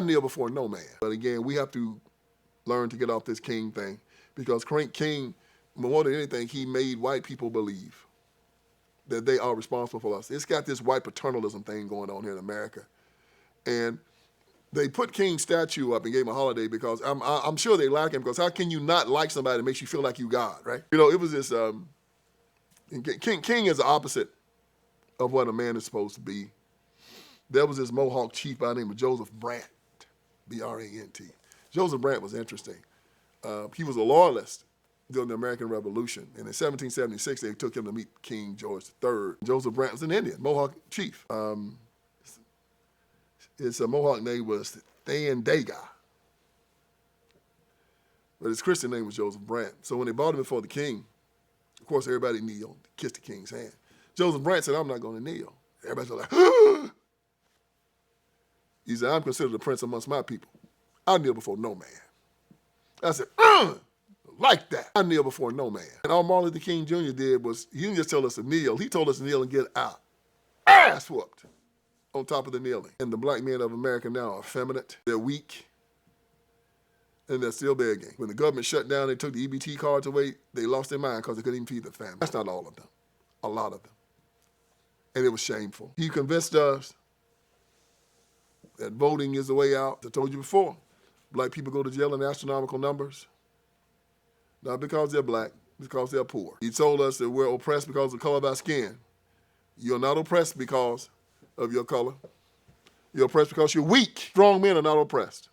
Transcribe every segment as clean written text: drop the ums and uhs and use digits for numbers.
I kneel before no man. But again, we have to learn to get off this king thing, because King, more than anything, he made white people believe that they are responsible for us. It's got this white paternalism thing going on here in America. And they put King's statue up and gave him a holiday because I'm sure they like him, because how can you not like somebody that makes you feel like you God, right? You know, it was this, King is the opposite of what a man is supposed to be. There was this Mohawk chief by the name of Joseph Brant, B-R-A-N-T. Joseph Brant was interesting. He was a loyalist during the American Revolution. And in 1776, they took him to meet King George III. Joseph Brant was an Indian, Mohawk chief. His Mohawk name was Thandaga, but his Christian name was Joseph Brant. So when they brought him before the king, of course, everybody kneeled, kissed the king's hand. Joseph Brant said, I'm not going to kneel. Everybody's like, ah! He said, I'm considered a prince amongst my people. I kneel before no man. I said, like that. I kneel before no man. And all Martin Luther King Jr. did was, he didn't just tell us to kneel, he told us to kneel and get our ass whooped on top of the kneeling. And the black men of America now are effeminate, they're weak, and they're still begging. When the government shut down, they took the EBT cards away, they lost their mind because they couldn't even feed their family. That's not all of them, a lot of them. And it was shameful. He convinced us that voting is the way out. I told you before, black people go to jail in astronomical numbers, not because they're black, because they're poor. He told us that we're oppressed because of the color of our skin. You're not oppressed because of your color. You're oppressed because you're weak. Strong men are not oppressed.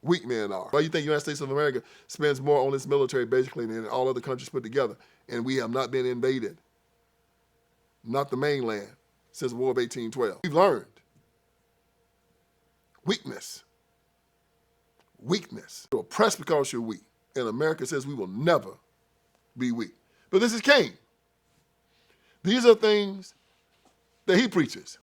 Weak men are. Why do you think the United States of America spends more on its military basically than all other countries put together? And we have not been invaded, not the mainland, since the War of 1812. We've learned weakness. Weakness. You're oppressed because you're weak. And America says we will never be weak. But this is King. These are things that he preaches.